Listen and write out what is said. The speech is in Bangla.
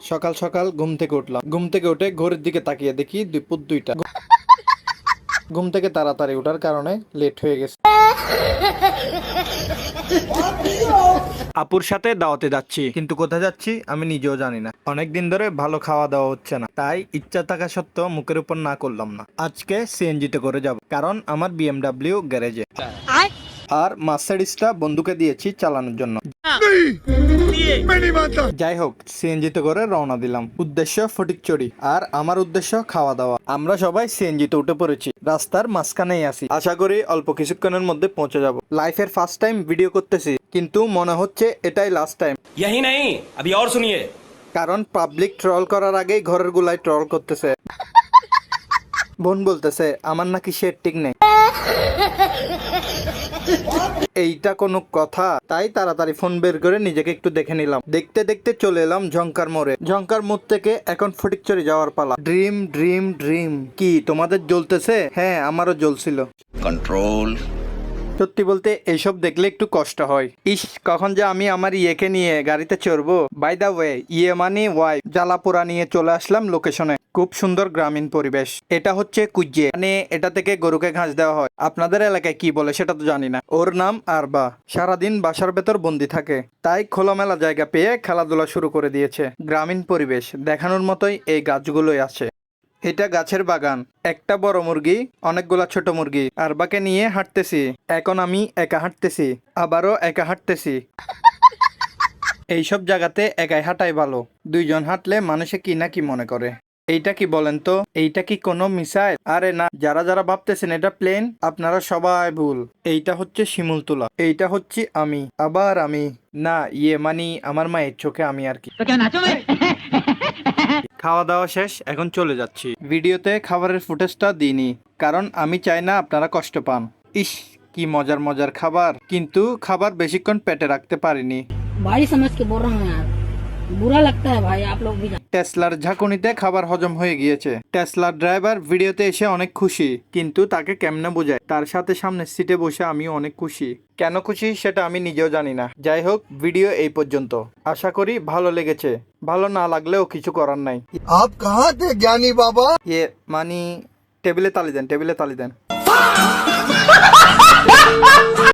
সকাল সকাল ঘুম থেকে উঠলাম, ঘুম থেকে উঠে ঘড়ির দিকে তাকিয়ে দেখি দুপুর 2টা। ঘুম থেকে তাড়াতাড়ি ওঠার কারণে লেট হয়ে গেছে। আপুর সাথে দাওয়াতে যাচ্ছি, কিন্তু কোথায় যাচ্ছি আমি নিজেও জানি না। অনেকদিন ধরে ভালো খাওয়া দাওয়া হচ্ছে না, তাই ইচ্ছা থাকা সত্ত্বেও মুখের উপর না করলাম না। আজকে সিএনজিতে করে যাব, কারণ আমার বিএমডাব্লিউ গ্যারেজে। আর মার্সিডিজটা বন্ধুকে দিয়েছি চালানোর জন্য। যাই হোক, সিএনজিতে করে রওনা দিলাম। উদ্দেশ্য ফটিকছড়ি, আর আমার উদ্দেশ্য খাওয়া দাওয়া। আমরা সবাই সিএনজিতে উঠে পড়েছি, রাস্তার মাঝখানেই আছি। আশা করি অল্প কিছুক্ষণের মধ্যে পৌঁছে যাব। লাইফের ফার্স্ট টাইম ভিডিও করতেছি, কিন্তু মনে হচ্ছে এটাই লাস্ট টাইম। यही नहीं, अभी और सुनिए। কারণ পাবলিক ট্রল করার আগেই ঘরের গুলাই ট্রল করতেছে। বোন বলতেছে আমার নাকি শেড ঠিক নেই। এইটা কোনো কথা? তাই তাড়াতাড়ি ফোন বের করে নিজেকে একটু দেখে নিলাম। দেখতে দেখতে চলে এলাম ঝংকার মোড়ে। ঝংকার মোড় থেকে এখন ফটিকছড়ি যাওয়ার পালা। Dream dream dream. কি তোমাদের জ্বলতেছে? হ্যাঁ, আমারও জ্বলছিল। कंट्रोल। সত্যি বলতে এইসব দেখলে একটু কষ্ট হয়। ইস, কখন যে আমি আমার ইয়েকে নিয়ে গাড়িতে চড়বো। বাই দা ওয়ে, ইয়ে মানে ওয়াই, জ্বালাপোড়া নিয়ে চলে আসলাম লোকেশনে। খুব সুন্দর গ্রামীণ পরিবেশ। এটা হচ্ছে কুজ্জে, মানে এটা থেকে গরুকে ঘাস দেওয়া হয়। আপনাদের এলাকায় কি বলে সেটা তো জানি না। ওর নাম আরবা। সারাদিন বাসার ভেতর বন্দি থাকে, তাই খোলামেলা জায়গা পেয়ে খেলাধুলা শুরু করে দিয়েছে। গ্রামীণ পরিবেশ দেখানোর মতোই এই গাছগুলোই আছে। এটা গাছের বাগান। একটা বড় মুরগি, অনেকগুলা ছোট মুরগি। আরবাকে নিয়ে হাঁটতেছি। এখন আমি একা হাঁটতেছি, আবারও একা হাঁটতেছি। এইসব জায়গাতে একাই হাঁটাই ভালো। দুইজন হাঁটলে মানুষে কি না কি মনে করে। এইটা কি বলেন তো? এইটা কি কোনো মিসাইল? আরে না, যারা যারা ভাবতেছেন এটা প্লেন, আপনারা সবাই ভুল। এইটা হচ্ছে শিমুলতলা। এইটা হচ্ছে আমি, আবার আমি। না, ইয়ে মানি আমার মায়ের চোখে আমি আর কি। খাওয়া দাওয়া শেষ, এখন চলে যাচ্ছি। ভিডিওতে খাবারের ফুটেজটা দিইনি, কারণ আমি চাই না আপনারা কষ্ট পান। ইস, কি মজার মজার খাবার, কিন্তু খাবার বেশিক্ষণ পেটে রাখতে পারিনি। भाई समझ के बोल रहा हूँ यार, बुरा लगता है भाई, आप लोग भी টেসলার ঝাঁকুনিতে খাবার হজম হয়ে গিয়েছে। টেসলার ড্রাইভার ভিডিওতে এসে অনেক খুশি, কিন্তু তাকে কেমনে বোঝায়? তার সাথে সামনের সিটে বসে আমিও অনেক খুশি। কেন খুশি সেটা আমি নিজেও জানি না। যাই হোক, ভিডিও এই পর্যন্ত। আশা করি ভালো লেগেছে। ভালো না লাগলেও কিছু করার নাই। आप कहाँ थे ज्ञानी बाबा? ইয়ে মানি টেবিলে তালি দেন, টেবিলে তালি দেন।